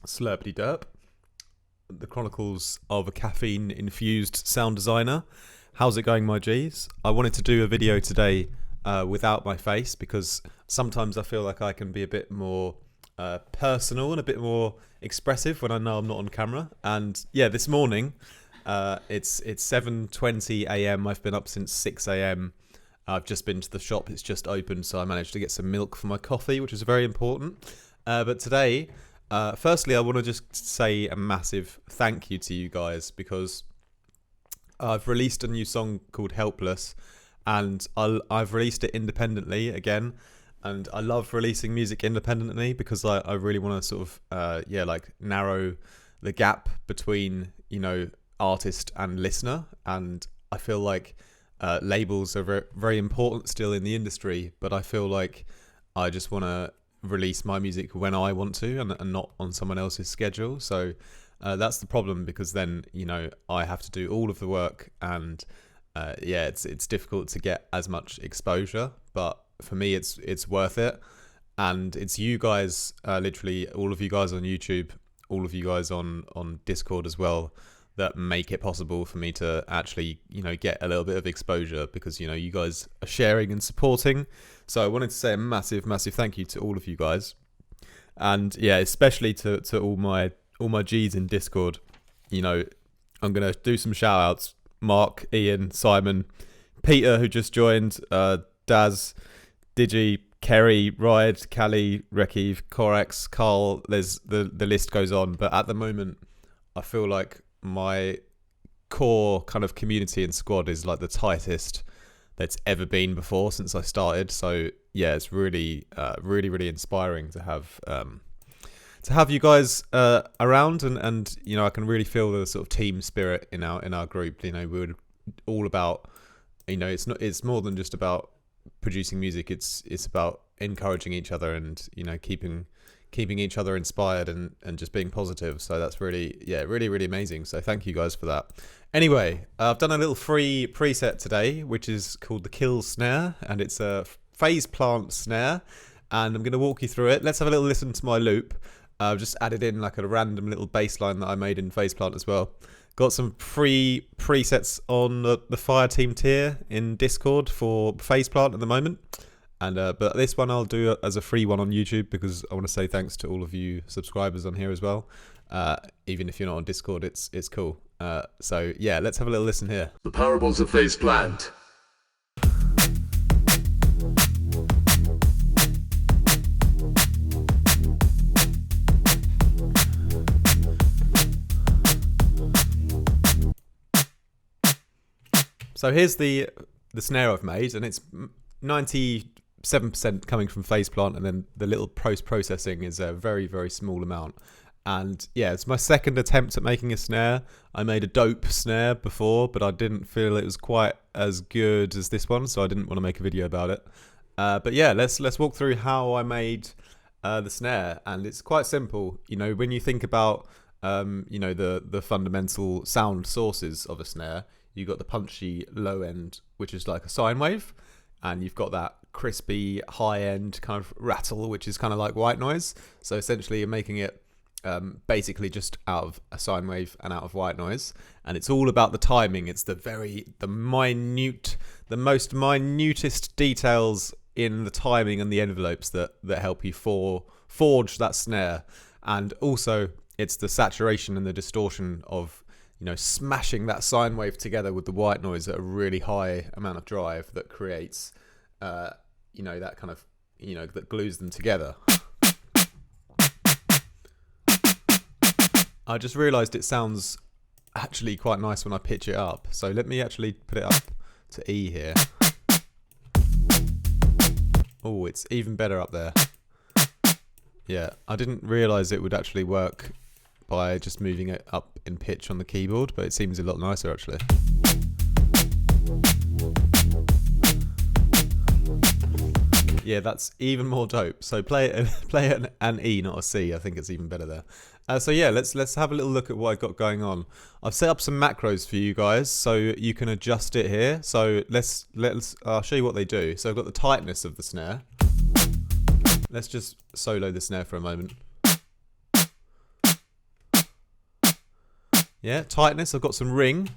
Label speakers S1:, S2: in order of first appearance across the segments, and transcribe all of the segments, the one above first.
S1: Slurpity Derp, the Chronicles of a Caffeine-Infused Sound Designer. How's it going, my G's? I wanted to do a video today without my face because sometimes I feel like I can be a bit more personal and a bit more expressive when I know I'm not on camera. And yeah, this morning, it's 7:20 a.m. I've been up since 6 a.m. I've just been to the shop, it's just opened, so I managed to get some milk for my coffee, which is very important. But today, firstly, I want to just say a massive thank you to you guys because I've released a new song called Helpless, and I've released it independently again. And I love releasing music independently because I really want to sort of, narrow the gap between, artist and listener. And I feel like labels are very, very important still in the industry, but I feel like I just want to release my music when I want to and not on someone else's schedule. So that's the problem, because then, I have to do all of the work, and it's difficult to get as much exposure, but for me it's worth it. And it's you guys, literally all of you guys on YouTube, all of you guys on Discord as well, that make it possible for me to actually get a little bit of exposure, because you guys are sharing and supporting. So I wanted to say a massive thank you to all of you guys, and especially to all my G's in Discord. I'm gonna do some shout outs: Mark, Ian, Simon, Peter, who just joined, Daz, Digi, Kerry, Ride, Callie, Rekiv, Corax, Carl. There's the list goes on, but at the moment I feel like my core kind of community and squad is like the tightest that's ever been before since I started. So yeah, it's really inspiring to have you guys around, and I can really feel the sort of team spirit in our group. We're all about, it's more than just about producing music. It's about encouraging each other and keeping each other inspired and just being positive. So that's really amazing. So thank you guys for that. Anyway, I've done a little free preset today, which is called the Kill Snare, and it's a phase plant snare, and I'm going to walk you through it. Let's have a little listen to my loop. I've just added in like a random little bass line that I made in phase plant as well. Got some free presets on the Fire Team tier in Discord for phase plant at the moment. And but this one I'll do as a free one on YouTube, because I want to say thanks to all of you subscribers on here as well. Even if you're not on Discord, it's cool. So yeah, let's have a little listen here.
S2: The Parables of Phase Plant.
S1: So here's the snare I've made, and it's 97% coming from phase plant, and then the little post-processing is a very, very small amount. And yeah, it's my second attempt at making a snare. I made a dope snare before, but I didn't feel it was quite as good as this one, so I didn't want to make a video about it. But yeah, let's walk through how I made the snare, and it's quite simple. When you think about the fundamental sound sources of a snare, you've got the punchy low end, which is like a sine wave, and you've got that crispy high end kind of rattle, which is kind of like white noise. So essentially you're making it basically just out of a sine wave and out of white noise, and it's all about the timing. It's the most minutest details in the timing and the envelopes that help you forge that snare. And also it's the saturation and the distortion of smashing that sine wave together with the white noise at a really high amount of drive that creates that kind of that glues them together. I just realized it sounds actually quite nice when I pitch it up, so let me actually put it up to E here. Oh, it's even better up there. Yeah, I didn't realize it would actually work by just moving it up in pitch on the keyboard, but it seems a lot nicer actually. Yeah, that's even more dope. So play an E, not a C. I think it's even better there. So yeah, let's have a little look at what I've got going on. I've set up some macros for you guys, so you can adjust it here. So I'll show you what they do. So I've got the tightness of the snare. Let's just solo the snare for a moment. Yeah, tightness. I've got some ring.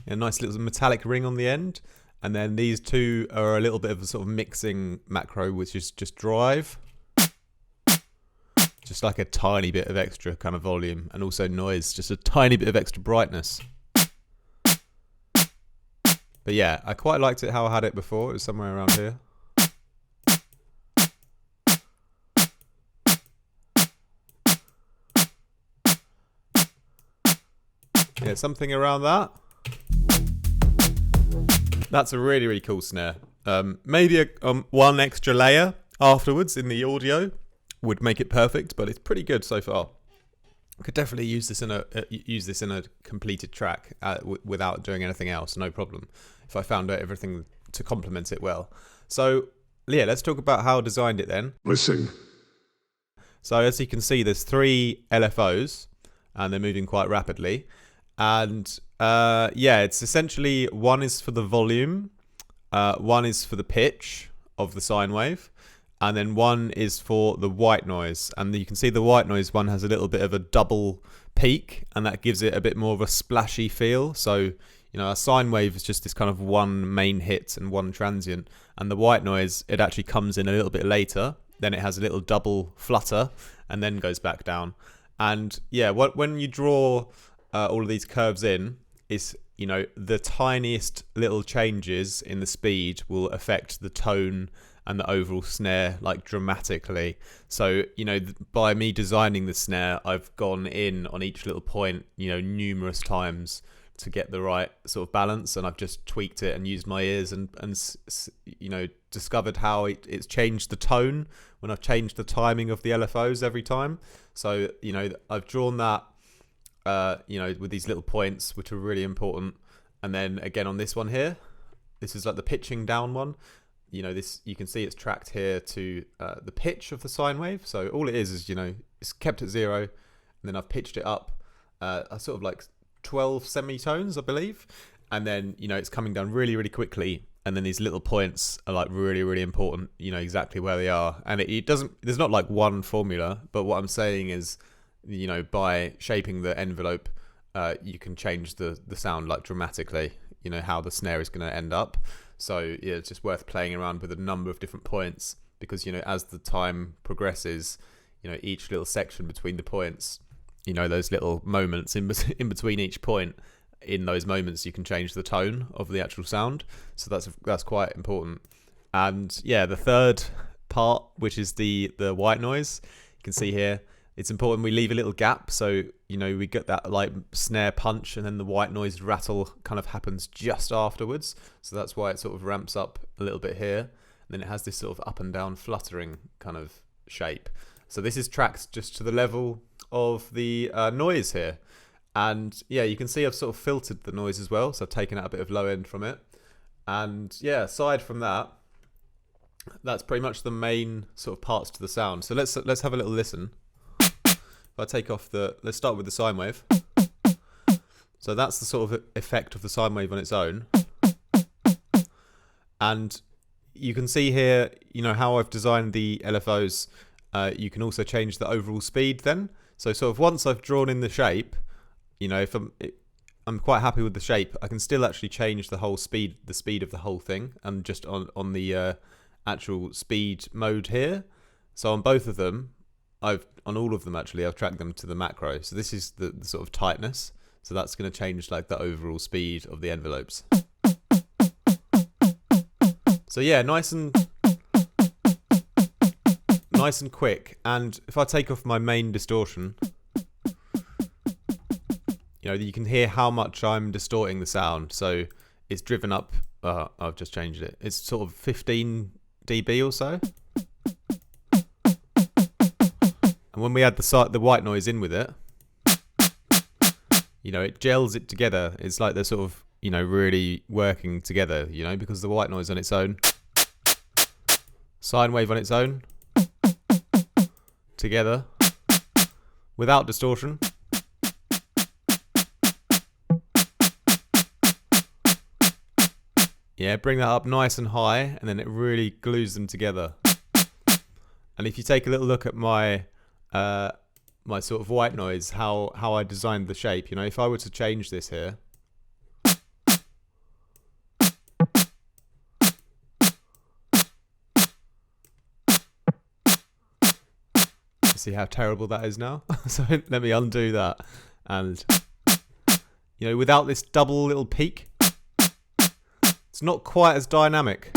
S1: A nice little metallic ring on the end. And then these two are a little bit of a sort of mixing macro, which is just drive. Just like a tiny bit of extra kind of volume, and also noise, just a tiny bit of extra brightness. But yeah, I quite liked it how I had it before. It was somewhere around here. Yeah, something around that. That's a really, really cool snare. Maybe one extra layer afterwards in the audio would make it perfect, but it's pretty good so far. I could definitely use this in a completed track without doing anything else, no problem. If I found out everything to complement it well. So yeah, let's talk about how I designed it then.
S2: Listen.
S1: So as you can see, there's 3 LFOs, and they're moving quite rapidly. And yeah, it's essentially one is for the volume, one is for the pitch of the sine wave, and then one is for the white noise. And you can see the white noise one has a little bit of a double peak, and that gives it a bit more of a splashy feel. So, you know, a sine wave is just this kind of one main hit and one transient. And the white noise, it actually comes in a little bit later. Then it has a little double flutter and then goes back down. And yeah, when you draw all of these curves in, is, you know, the tiniest little changes in the speed will affect the tone and the overall snare like dramatically. So, you know, by me designing the snare, I've gone in on each little point, you know, numerous times to get the right sort of balance, and I've just tweaked it and used my ears and you know, discovered how it's changed the tone when I've changed the timing of the LFOs every time. So, you know, I've drawn that you know, with these little points, which are really important. And then again on this one here, this is like the pitching down one. You know, this, you can see it's tracked here to the pitch of the sine wave. So all it is, you know, it's kept at 0, and then I've pitched it up a sort of like 12 semitones, I believe. And then, you know, it's coming down really, really quickly. And then these little points are like really, really important, you know, exactly where they are. And it doesn't, there's not like one formula, but what I'm saying is, you know, by shaping the envelope, you can change the sound like dramatically, you know, how the snare is going to end up. So yeah, it's just worth playing around with a number of different points, because, you know, as the time progresses, you know, each little section between the points, you know, those little moments in between each point, in those moments you can change the tone of the actual sound. So that's quite important. And yeah, the third part, which is the white noise, you can see here, it's important we leave a little gap, so, you know, we get that like snare punch, and then the white noise rattle kind of happens just afterwards. So that's why it sort of ramps up a little bit here, and then it has this sort of up and down fluttering kind of shape. So this is tracked just to the level of the noise here. And yeah, you can see I've sort of filtered the noise as well, so I've taken out a bit of low end from it. And yeah, aside from that, that's pretty much the main sort of parts to the sound. So let's have a little listen. If I take off let's start with the sine wave. So that's the sort of effect of the sine wave on its own. And you can see here, you know, how I've designed the LFOs. You can also change the overall speed then. So sort of once I've drawn in the shape, you know, if I'm quite happy with the shape, I can still actually change the whole speed, the speed of the whole thing, and just on the actual speed mode here. So on both of them, on all of them actually, I've tracked them to the macro. So this is the sort of tightness. So that's going to change like the overall speed of the envelopes. So yeah, nice and quick. And if I take off my main distortion, you know, you can hear how much I'm distorting the sound. So it's driven up. I've just changed it. It's sort of 15 dB or so. And when we add the white noise in with it, you know, it gels it together. It's like they're sort of, you know, really working together, you know, because the white noise on its own, sine wave on its own, together, without distortion. Yeah, bring that up nice and high, and then it really glues them together. And if you take a little look at my my sort of white noise, how I designed the shape. You know, if I were to change this here, see how terrible that is now. So let me undo that, and you know, without this double little peak, it's not quite as dynamic.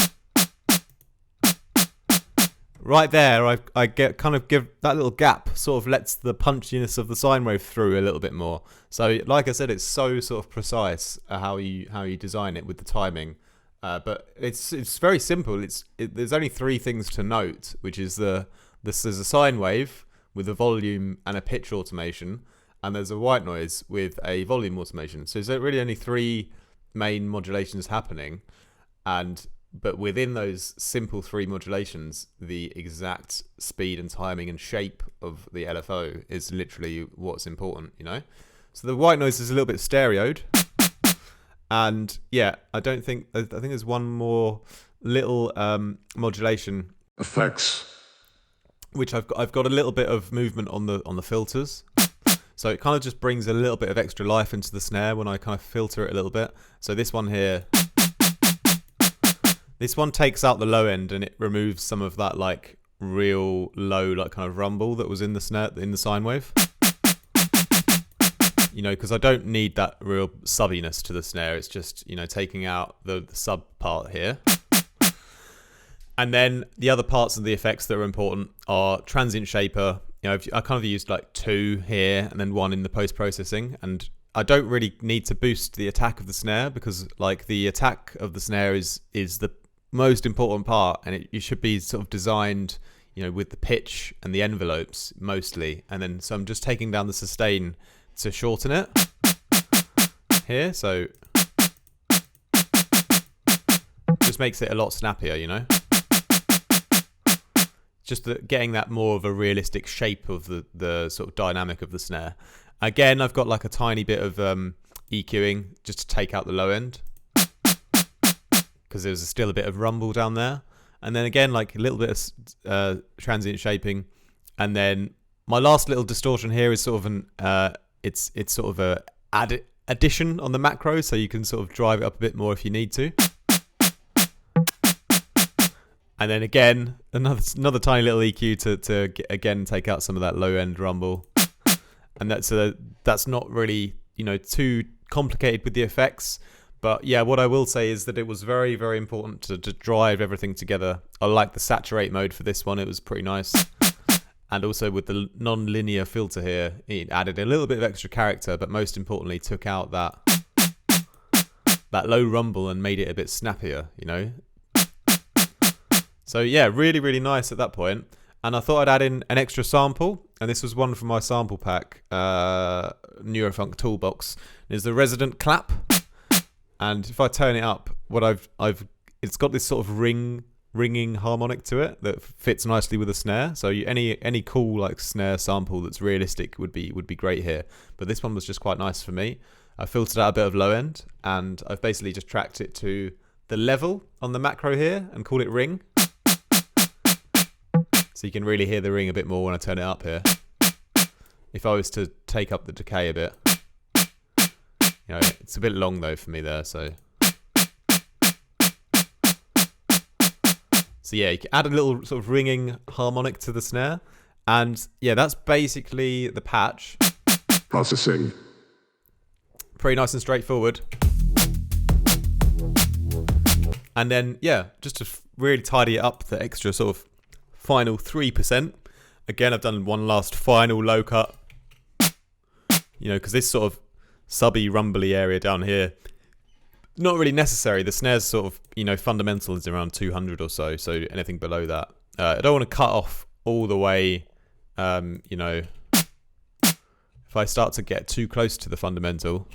S1: Right there, I get kind of give that little gap sort of lets the punchiness of the sine wave through a little bit more. So like I said, it's so sort of precise how you design it with the timing. But it's very simple. There's only three things to note, which is there's a sine wave with a volume and a pitch automation, and there's a white noise with a volume automation. So there's really only three main modulations happening, but within those simple three modulations, the exact speed and timing and shape of the LFO is literally what's important, you know? So the white noise is a little bit stereoed. And yeah, I think there's one more little modulation
S2: Effects.
S1: which I've got a little bit of movement on the filters. So it kind of just brings a little bit of extra life into the snare when I kind of filter it a little bit. So this one here, this one takes out the low end and it removes some of that like real low like kind of rumble that was in the snare, in the sine wave. You know, because I don't need that real subbiness to the snare. It's just, you know, taking out the sub part here. And then the other parts of the effects that are important are transient shaper. You know, I kind of used like 2 here and then 1 in the post-processing. And I don't really need to boost the attack of the snare because like the attack of the snare is the most important part, and it should be sort of designed, you know, with the pitch and the envelopes mostly. And then so I'm just taking down the sustain to shorten it here. So just makes it a lot snappier, you know. Just getting that more of a realistic shape of the sort of dynamic of the snare. Again, I've got like a tiny bit of EQing just to take out the low end because there's still a bit of rumble down there. And then again, like a little bit of transient shaping. And then my last little distortion here is sort of an it's sort of a addition on the macro, so you can sort of drive it up a bit more if you need to. And then again, another tiny little EQ to again take out some of that low end rumble. And that's not really, you know, too complicated with the effects. But yeah, what I will say is that it was very, very important to drive everything together. I like the saturate mode for this one. It was pretty nice. And also with the non-linear filter here, it added a little bit of extra character, but most importantly took out that low rumble and made it a bit snappier, you know. So yeah, really, really nice at that point. And I thought I'd add in an extra sample, and this was one from my sample pack, Neurofunk Toolbox. Is the Resident Clap, and if I turn it up, it's got this sort of ringing harmonic to it that fits nicely with a snare. So any cool like snare sample that's realistic would be great here. But this one was just quite nice for me. I filtered out a bit of low end, and I've basically just tracked it to the level on the macro here and called it ring. So you can really hear the ring a bit more when I turn it up here. If I was to take up the decay a bit, you know, it's a bit long though for me there. So yeah, you can add a little sort of ringing harmonic to the snare, and yeah, that's basically the patch.
S2: Processing.
S1: Pretty nice and straightforward. And then yeah, just to really tidy it up, the extra sort of final 3%. Again, I've done one last final low cut, you know, because this sort of subby rumbly area down here, not really necessary. The snare's sort of, you know, fundamental is around 200 or so, so anything below that. I don't want to cut off all the way, you know, if I start to get too close to the fundamental,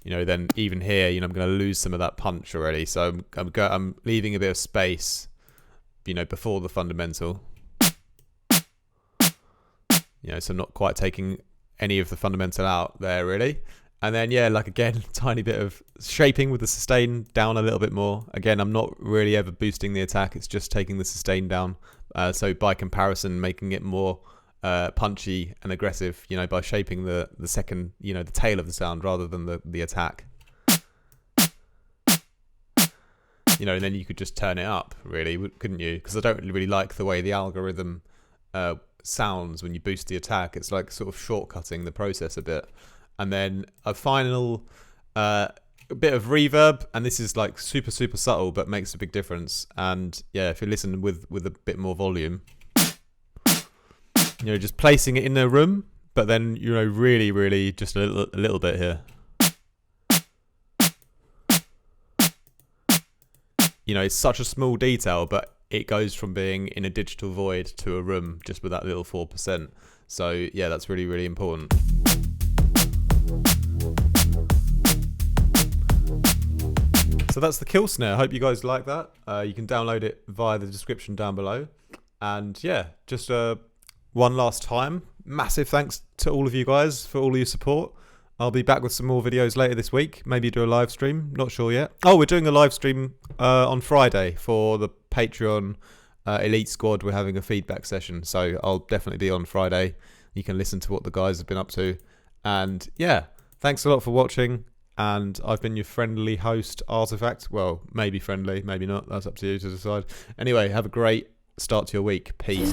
S1: you know, then even here, you know, I'm going to lose some of that punch already. So I'm leaving a bit of space, you know, before the fundamental. You know, so I'm not quite taking any of the fundamental out there really. And then yeah, like again, tiny bit of shaping with the sustain down a little bit more. Again, I'm not really ever boosting the attack. It's just taking the sustain down. So by comparison, making it more punchy and aggressive, you know, by shaping the second, you know, the tail of the sound rather than the attack. You know, and then you could just turn it up, really, couldn't you? Because I don't really like the way the algorithm sounds when you boost the attack. It's like sort of shortcutting the process a bit. And then a final bit of reverb, and this is like super subtle, but makes a big difference. And yeah, if you listen with a bit more volume, you know, just placing it in the room, but then, you know, really just a little bit here. You know, it's such a small detail, but it goes from being in a digital void to a room just with that little 4%. So yeah, that's really important. So that's the kill snare. I hope you guys like that. You can download it via the description down below. And yeah, just one last time, massive thanks to all of you guys for all of your support. I'll be back with some more videos later this week. Maybe do a live stream. Not sure yet. Oh, we're doing a live stream on Friday for the Patreon Elite Squad. We're having a feedback session. So I'll definitely be on Friday. You can listen to what the guys have been up to. And yeah, thanks a lot for watching. And I've been your friendly host, Artifact. Well, maybe friendly, maybe not. That's up to you to decide. Anyway, have a great start to your week. Peace.